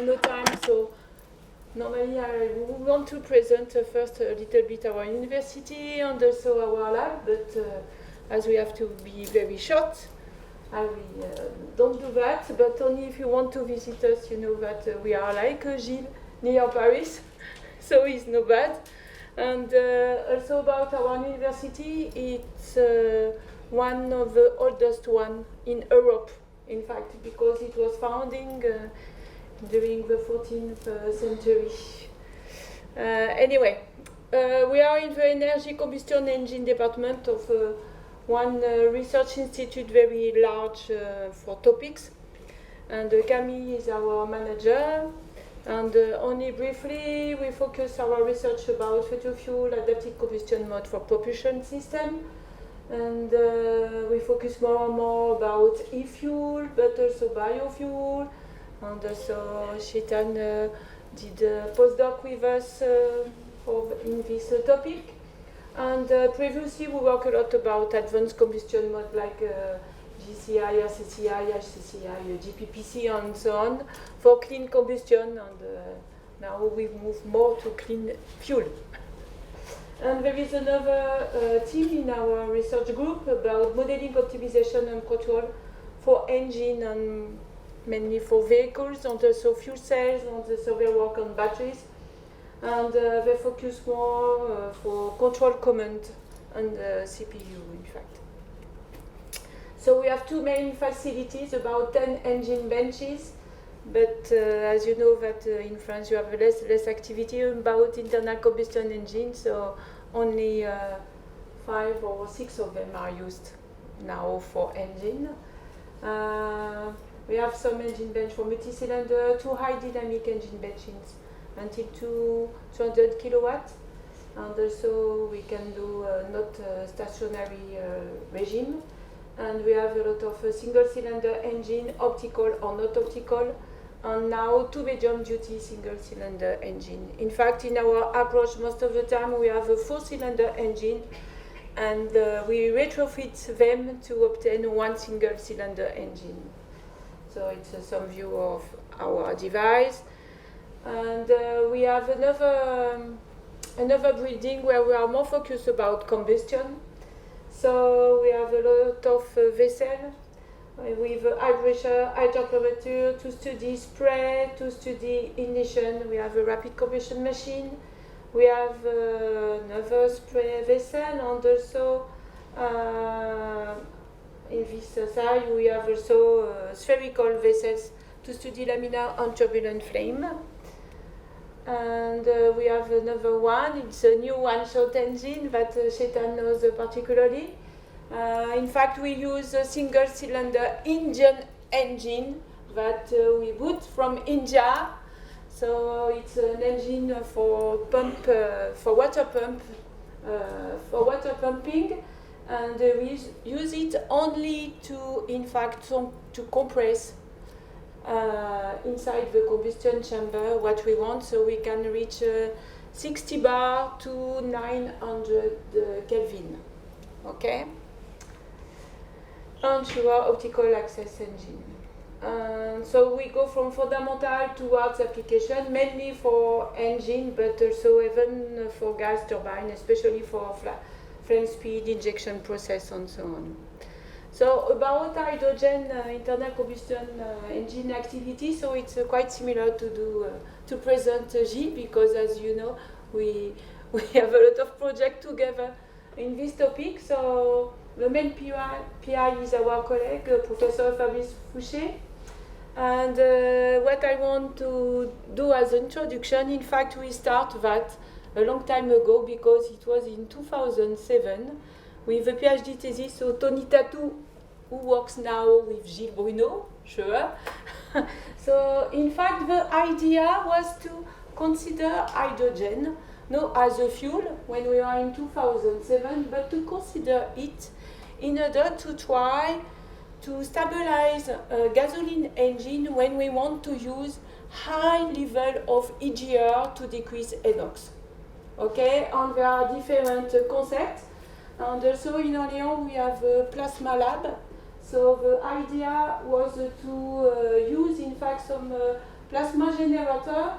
no time, so normally I want to present first a little bit our university and also our lab, but as we have to be very short, I will don't do that, but only if you want to visit us, you know that we are like Gilles, near Paris, so it's no bad. And also about our university, it's one of the oldest one in Europe, in fact, because it was founding during the 14th century. Anyway, we are in the energy combustion engine department of one research institute very large for topics. And Camille is our manager. And only briefly, we focus our research about future fuel adaptive combustion mode for propulsion system. And we focus more and more about e-fuel, but also biofuel. And also Chetan did a postdoc with us in this topic. And previously, we worked a lot about advanced combustion mode like GCI, RCCI, HCCI, GPPC, and so on, for clean combustion, and now we move more to clean fuel. And there is another team in our research group about modeling, optimization, and control for engine, and mainly for vehicles, and also fuel cells, and the survey work on batteries. And they focus more for control command and CPU, in fact. So we have two main facilities, about 10 engine benches, but as you know that in France you have less activity about internal combustion engines, so only 5 or 6 of them are used now for engine. We have some engine bench for multi-cylinder, 2 high dynamic engine benches until 200 kilowatts, and also we can do not stationary regime. And we have a lot of single-cylinder engine, optical or not optical, and now 2 medium-duty single-cylinder engine. In fact, in our approach, most of the time we have a 4-cylinder engine, and we retrofit them to obtain 1 single-cylinder engine. So it's some view of our device. And we have another building where we are more focused about combustion. So we have a lot of vessels with high pressure, high temperature to study spray, to study ignition. We have a rapid combustion machine. We have another spray vessel, and also in this side we have also spherical vessels to study laminar and turbulent flame. And we have another one, it's a new one-shot engine that Chetan knows particularly. In fact, we use a single-cylinder Indian engine that we bought from India. So it's an engine for water pumping, and we use it only to, in fact, to compress inside the combustion chamber what we want, so we can reach 60 bar to 900 Kelvin. Okay? And sure, optical access engine. So we go from fundamental towards application, mainly for engine, but also even for gas turbine, especially for flame speed, injection process, and so on. So about hydrogen internal combustion engine activity, so it's quite similar to present Gilles, because as you know, we have a lot of projects together in this topic. So the main PI is our colleague, Professor Fabrice Fouché. And what I want to do as an introduction, in fact, we start that a long time ago, because it was in 2007 with a PhD thesis. So Tony Tatou, who works now with Gilles Bruno, sure. So in fact, the idea was to consider hydrogen not as a fuel when we are in 2007, but to consider it in order to try to stabilize a gasoline engine when we want to use high level of EGR to decrease NOx. Okay, and there are different concepts. And also in Orléans we have a plasma lab. So the idea was to use in fact some plasma generator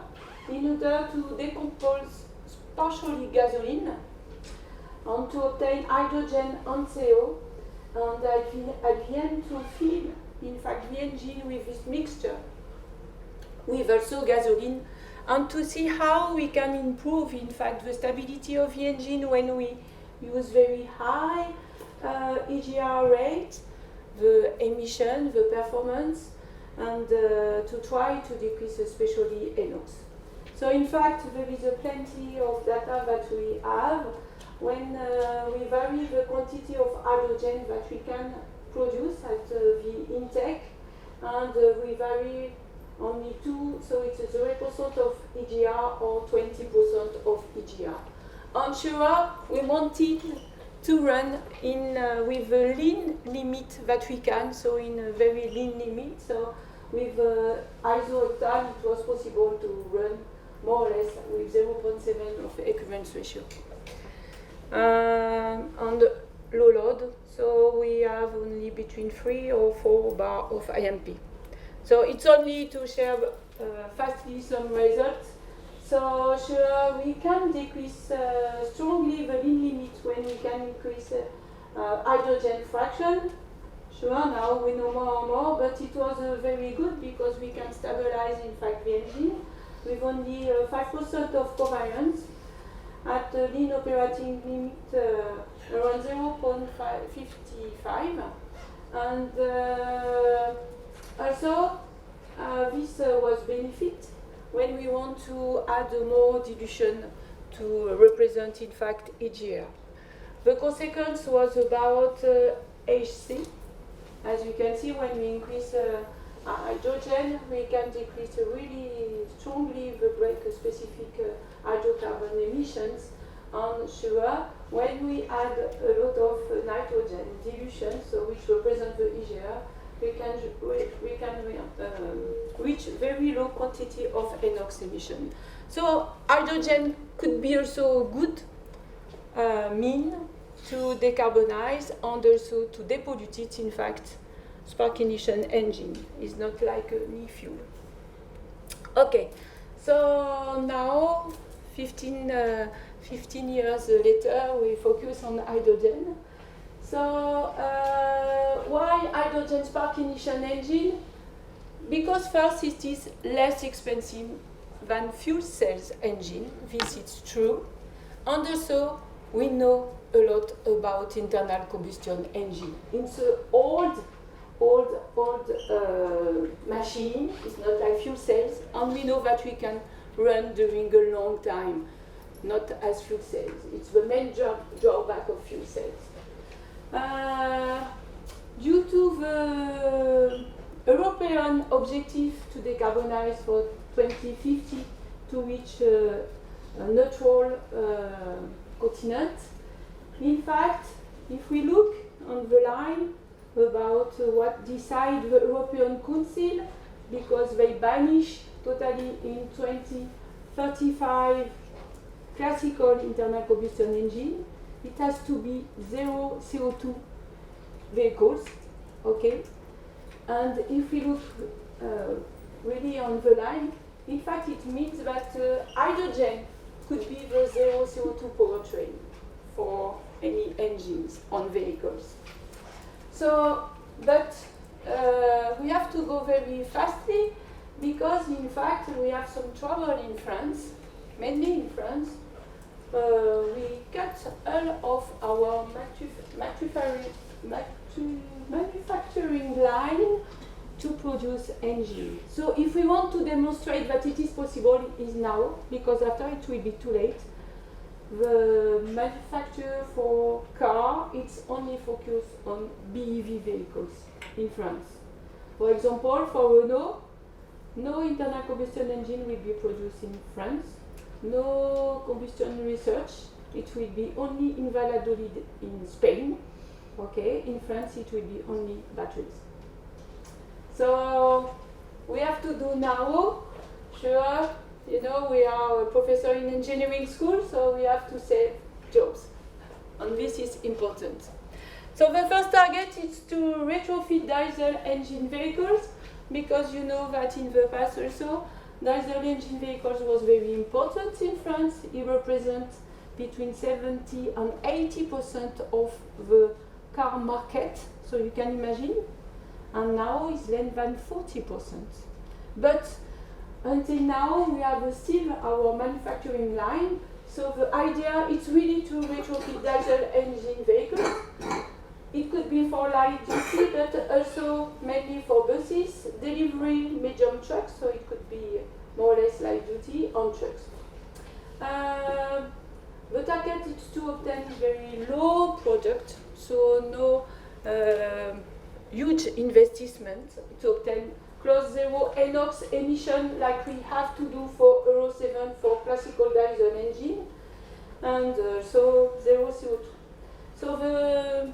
in order to decompose partially gasoline and to obtain hydrogen and CO, and at the end to fill, in fact, the engine with this mixture, with also gasoline, and to see how we can improve, in fact, the stability of the engine when we use very high EGR rate, the emission, the performance, and to try to decrease especially NOx. So in fact, there is plenty of data that we have when we vary the quantity of hydrogen that we can produce at the intake, and we vary only 2, so it's 0% of EGR or 20% of EGR. And sure, we wanted to run in with a lean limit that we can, so in a very lean limit. So with iso-octane, it was possible to run more or less with 0.7 of equivalence ratio. On the low load, so we have only between 3 or 4 bar of IMP. So it's only to share fastly some results. So sure, we can decrease strongly the lean limit when we can increase hydrogen fraction. Sure, now we know more and more, but it was very good because we can stabilize, in fact, the engine with only 5% of covariance at the lean operating limit around 0.55. And also, this was benefit when we want to add more dilution to represent, in fact, EGR. The consequence was about HC. As you can see, when we increase hydrogen, we can decrease really strongly the brake-specific hydrocarbon emissions. And sure, when we add a lot of nitrogen dilution, so which represents the EGR, we can reach very low quantity of NOx emission. So hydrogen could be also a good mean to decarbonize and also to depollute it. In fact, spark ignition engine is not like an e-fuel. Okay, so now 15 years later, we focus on hydrogen. So why hydrogen spark ignition engine? Because first, it is less expensive than fuel cells engine. This is true. And also, we know a lot about internal combustion engine. It's an old machine. It's not like fuel cells, and we know that we can run during a long time, not as fuel cells. It's the main drawback of fuel cells. Due to the European objective to decarbonize for 2050 to reach a neutral continent, in fact, if we look on the line about what decide the European Council, because they banish totally in 2035 classical internal combustion engine, it has to be zero CO2 vehicles, okay? And if we look really on the line, in fact, it means that hydrogen could be the zero CO2 powertrain for any engines on vehicles. So, but we have to go very fastly because, in fact, we have some trouble in France, mainly in France. We cut all of our manufacturing line to produce engine. So if we want to demonstrate that it is possible, it is now, because after it will be too late. The manufacturer for car, it's only focused on BEV vehicles in France. For example, for Renault, no internal combustion engine will be produced in France. No combustion research, it will be only in Valladolid in Spain. Okay, in France it will be only batteries. So we have to do now, sure, you know, we are a professor in engineering school, so we have to save jobs. And this is important. So the first target is to retrofit diesel engine vehicles, because you know that in the past also, diesel engine vehicles was very important in France. It represents between 70 and 80% of the car market, so you can imagine, and now it's less than 40%. But until now, we have still our manufacturing line, so the idea is really to retrofit diesel engine vehicles. It could be for light duty, but also mainly for buses, delivery, medium trucks, so it could be more or less light duty on trucks. The target is to obtain very low product, so no huge investment to obtain close zero NOx emission like we have to do for Euro 7 for classical diesel engine, and so zero CO2. So the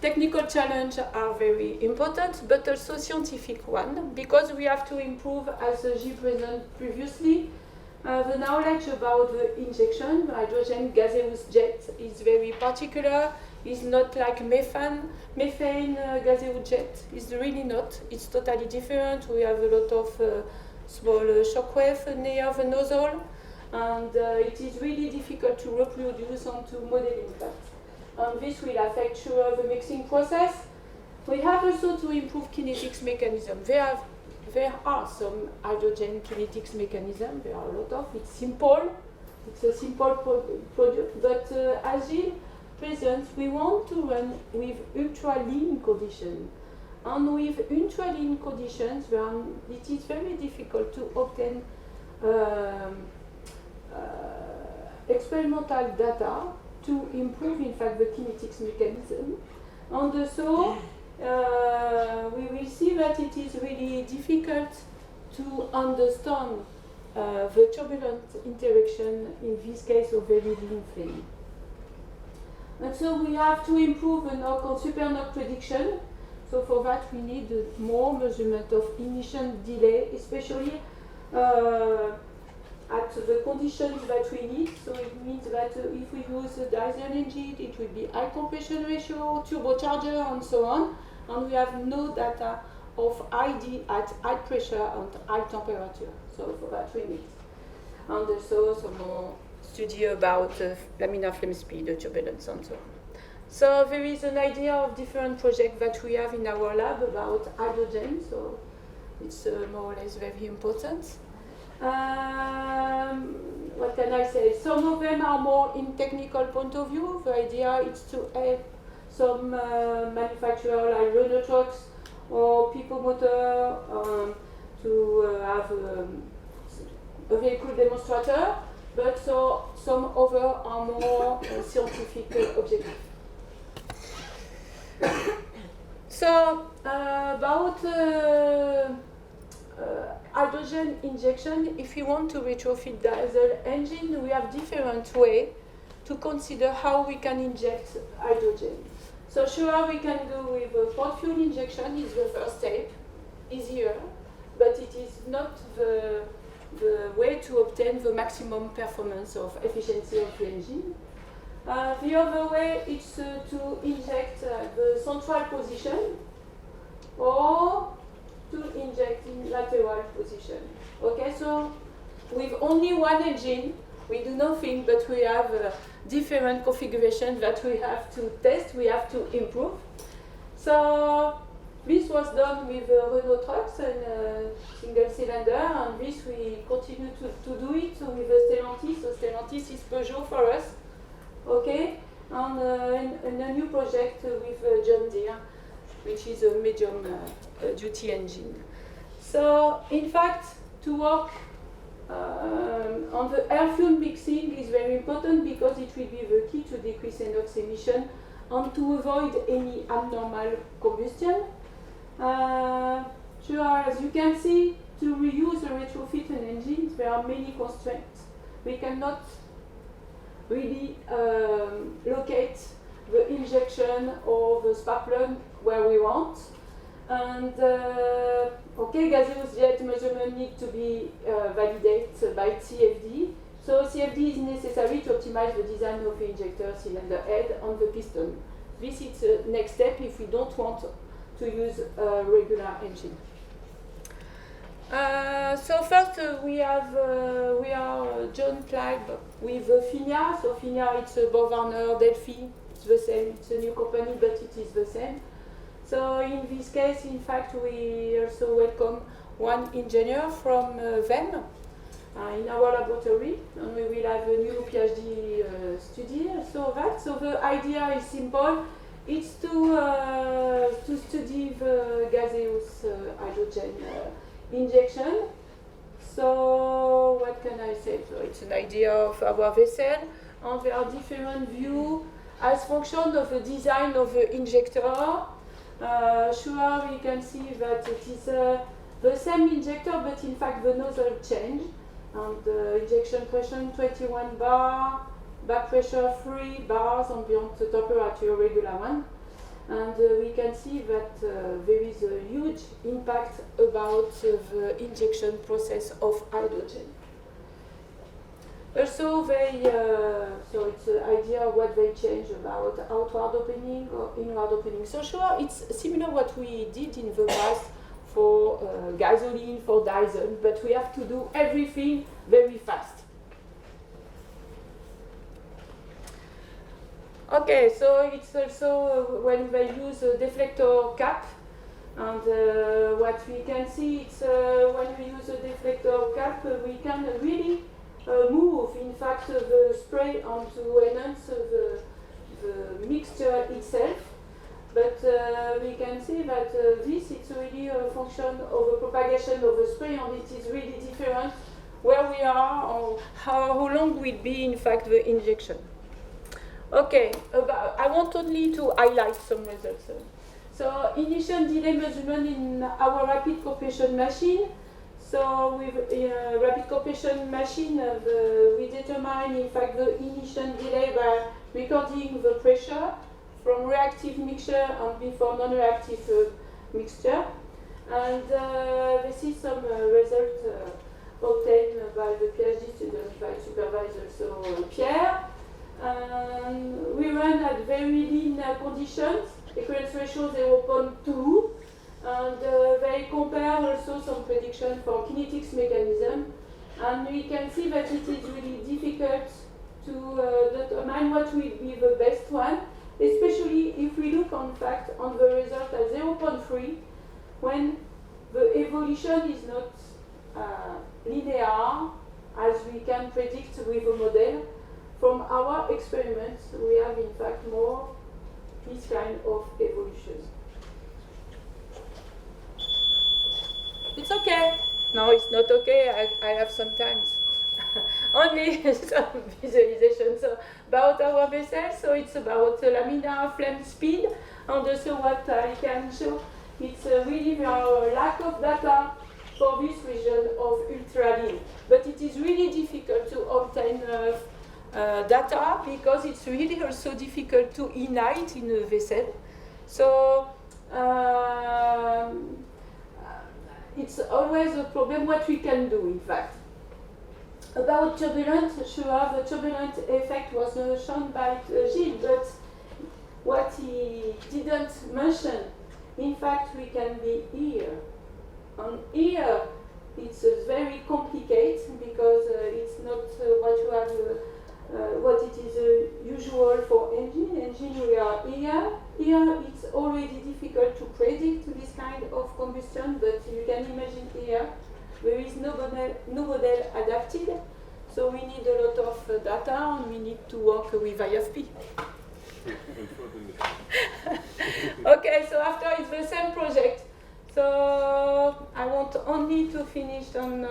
technical challenges are very important, but also scientific one, because we have to improve, as Gilles presented previously, the knowledge about the injection. Hydrogen gaseous jet is very particular. It's not like methane gaseous jet. It's really not. It's totally different. We have a lot of small shockwave near the nozzle, and it is really difficult to reproduce and to model impact. And this will affect sure the mixing process. We have also to improve kinetics mechanism. There are some hydrogen kinetics mechanism. There are a lot of. It's simple. It's a simple product. But as Gilles presents, we want to run with ultra lean conditions. And with ultra lean conditions, it is very difficult to obtain experimental data to improve, in fact, the kinetics mechanism. And so we will see that it is really difficult to understand the turbulent interaction in this case of very lean flame. And so we have to improve the super NOx prediction. So for that we need more measurement of emission delay, especially at the conditions that we need. So it means that if we use a diesel engine, it will be high compression ratio, turbocharger, and so on. And we have no data of ID at high pressure and high temperature. So for that we need. And also some more study about laminar flame speed, turbulence, and so on. So there is an idea of different projects that we have in our lab about hydrogen. So it's more or less very important. What can I say? Some of them are more in technical point of view. The idea is to help some manufacturers like Renault trucks or people motor to have a vehicle demonstrator, but so some other are more scientific objectives. So about hydrogen injection, if you want to retrofit diesel engine, we have different ways to consider how we can inject hydrogen. So sure, we can go with a port fuel injection, is the first step, easier, but it is not the way to obtain the maximum performance of efficiency of the engine. The other way is to inject the central position or to inject in lateral position. Okay, so with only one engine, we do nothing, but we have different configurations that we have to test, we have to improve. So this was done with Renault trucks and single cylinder, and this we continue to do it with Stellantis. So Stellantis is Peugeot for us, okay? And a new project with John Deere, which is a medium duty engine. So in fact, to work on the air fuel mixing is very important because it will be the key to decrease NOx emission and to avoid any abnormal combustion. Sure, as you can see, to reuse or retrofit an engine, there are many constraints. We cannot really locate the injection or the spark plug where we want. And okay, gaseous jet measurement need to be validated by CFD. So CFD is necessary to optimize the design of the injector, cylinder head, and the piston. This is the next step if we don't want to use a regular engine. So first we are joint lab with FINIA. So FINIA, it's Bovarner, Delphi. It's the same. It's a new company, but it is the same. So in this case, in fact, we also welcome one engineer from them in our laboratory, and we will have a new PhD study. So the idea is simple. It's to study the gaseous hydrogen injection. So what can I say? So it's an idea of our vessel, and there are different views as function of the design of the injector. Sure, we can see that it is the same injector, but in fact the nozzle changed. And the injection pressure 21 bar, back pressure 3 bars, ambient temperature regular one. And we can see that there is a huge impact about the injection process of hydrogen. Also, so it's the idea of what they change about outward opening or inward opening. So sure, it's similar what we did in the past for gasoline, for diesel, but we have to do everything very fast. Okay, so it's also when they use a deflector cap, and what we can see, it's when we use a deflector cap, we can really move, in fact, the spray onto enhance the mixture itself. But we can see that this is really a function of the propagation of the spray, and it is really different where we are or how long will be, in fact, the injection. Okay, I want only to highlight some results. So emission delay measurement in our rapid compression machine. So with rapid compression machine, we determine, in fact, the emission delay by recording the pressure from reactive mixture and before non-reactive mixture. And this is some result obtained by the PhD student, by supervisor, so Pierre. We run at very lean conditions, equivalence ratio 0.2, and they compare also some prediction for kinetics mechanism. And we can see that it is really difficult to determine what will be the best one, especially if we look, in fact, on the result at 0.3, when the evolution is not linear, as we can predict with a model. From our experiments, we have, in fact, more this kind of evolution. It's okay. No, it's not okay. I have sometimes only some visualization. So about our vessel, so it's about laminar flame speed, and also what I can show, it's really our lack of data for this region of ultra-lean. But it is really difficult to obtain data because it's really also difficult to ignite in a vessel. So it's always a problem what we can do, in fact. About turbulence, sure, the turbulent effect was shown by Gilles, but what he didn't mention, in fact, we can be here. And here, it's very complicated because it's not what you have, what it is usual for engine. Engine, we are here. Here, it's already difficult to predict this kind of combustion, but you can imagine here, there is no model adapted, so we need a lot of data, and we need to work with IFP. Okay, so after it's the same project. So I want only to finish on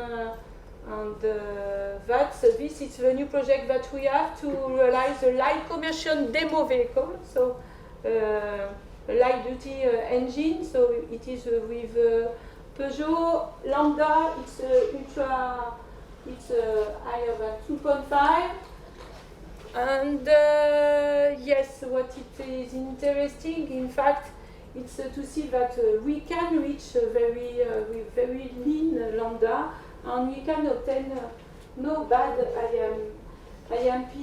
that. So this is the new project that we have to realize a light commercial demo vehicle. So light duty engine. So it is with Peugeot Lambda. It's ultra. It's higher than 2.5. And yes, what it is interesting, in fact, it's to see that we can reach with very lean lambda, and we can obtain no bad IMP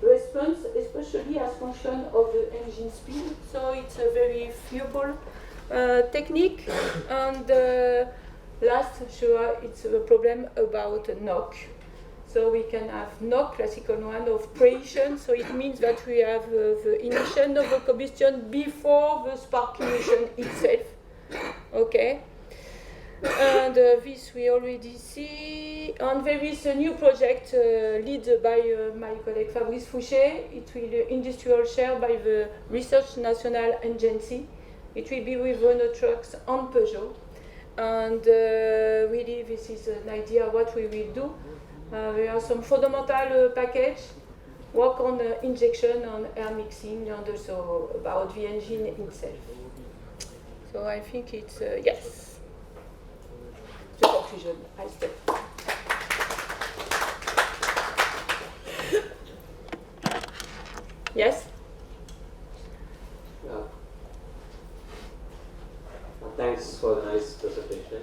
response, especially as function of the engine speed. So it's a very viable technique, and Last, sure, it's a problem about NOx. So we can have NOx, classical one, of creation. So it means that we have the emission of the combustion before the spark emission itself. Okay. And this we already see. And there is a new project led by my colleague Fabrice Fouché. It will be industrial share by the Research National Agency. It will be with Renault Trucks and Peugeot. And really, this is an idea of what we will do. There are some fundamental package, work on injection, on air mixing, and also about the engine itself. So I think it's, yes. The conclusion, I stop. Yes? Thanks for the nice presentation.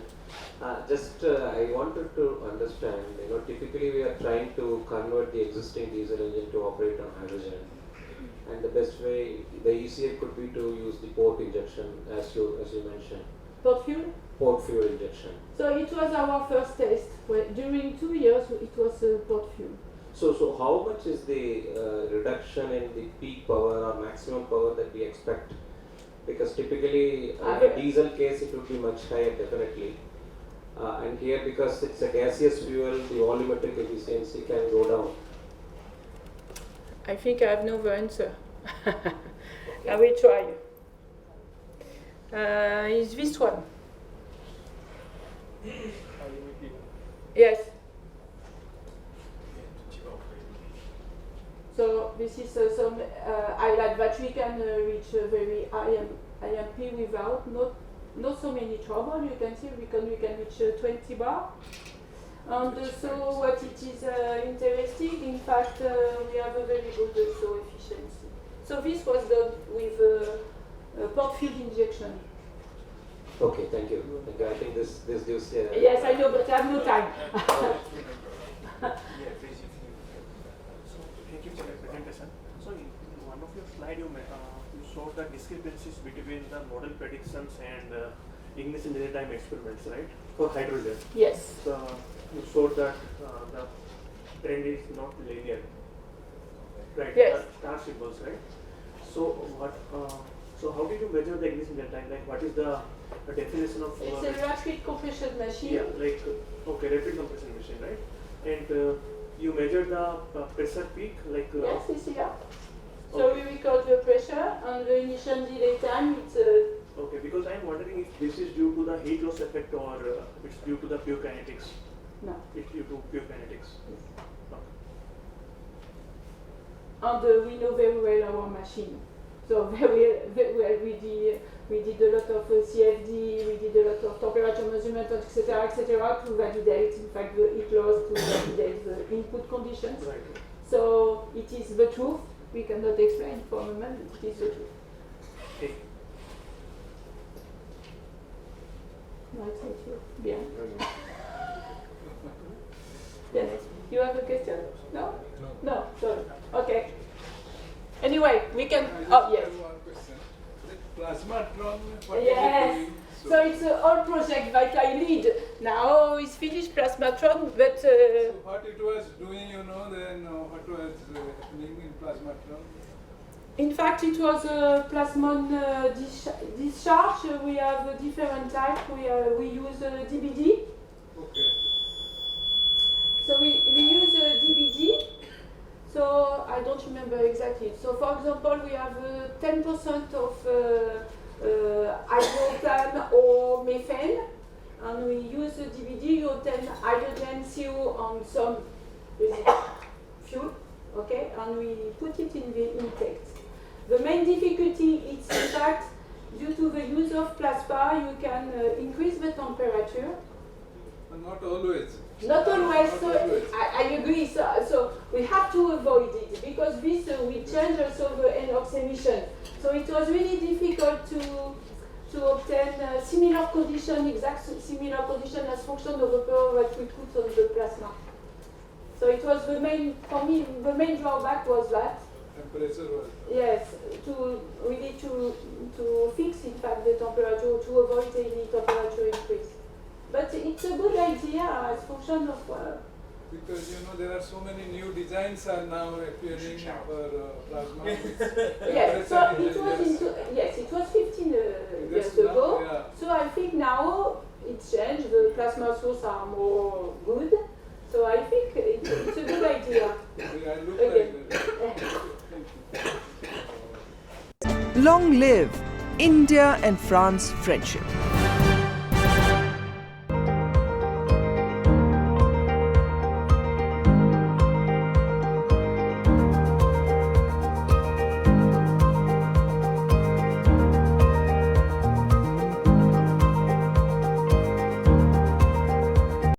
I wanted to understand, typically we are trying to convert the existing diesel engine to operate on hydrogen. And the best way, the easier could be to use the port injection, as you mentioned. Port fuel? Port fuel injection. So it was our first test. During 2 years, it was port fuel. So how much is the reduction in the peak power or maximum power that we expect? Because typically, in a diesel case, it would be much higher, definitely. And here, because it's a gaseous fuel, the volumetric efficiency can go down. I think I have no answer. I will try. Is this one? Yes. So this is some highlight that we can reach a very high IMP without not so many trouble. You can see we can reach 20 bar. And so what it is interesting, in fact, we have a very good efficiency. So this was done with port fuel injection. Okay, thank you. I think this gives. Yes, I know, but I have no time. So thank you for the presentation. So in one of your slides, you showed the discrepancies between the model predictions and ignition real-time experiments, right? For hydrogen. Yes. So you showed that the trend is not linear, right? Yes. Star symbols, right? So what? So how did you measure the ignition real-time? Like, what is the definition of? It's a rapid compression machine. Yeah, like okay, rapid compression machine, right? And you measure the pressure peak, like. Yes, it's here. So Okay. we record the pressure and the initial delay time. It's Okay, because I'm wondering if this is due to the heat loss effect or it's due to the pure kinetics. no. It's due to pure kinetics. Okay. And we know very well our machine. So very well we did a lot of CFD, we did a lot of temperature measurement, etc., to validate, in fact, the heat loss, to validate the input conditions. Right. So it is the truth. We cannot explain for a moment, it is the truth. Okay. Nice to meet you. Bien. Yes. You have a question? No? No, sorry. Okay. Anyway, we can. Oh, yes. One question. The plasmatron, what Yes. is it doing? So it's an old project that I lead. Now it's finished plasmatron, but So what it was doing, then what was happening in plasmatron? in fact it was a plasmon discharge. We have a different type. We use DBD. Okay. So we use DBD. So I don't remember exactly. So for example, we have 10% of hydrogen or methane, and we use DBD. You obtain hydrogen, CO, and some fuel. Okay, and we put it in the intake. The main difficulty is, in fact, due to the use of plasma, you can increase the temperature. Not always. Not always, Not so always. I agree. So we have to avoid it because this will change also the NOx emission. So it was really difficult to obtain similar condition, exact similar condition as function of the power that we put on the plasma. So it was the main, for me, the main drawback was that. Temperature was. Yes, to fix in fact the temperature, to avoid any temperature increase. But it a good idea as function of. Because you know there are so many new designs are now appearing for plasma. Yes, so it was 15 years ago. Yeah. So I think now it's changed. The plasma sources are more good. So I think it's a good idea. I look Again. like that. Long live India and France friendship.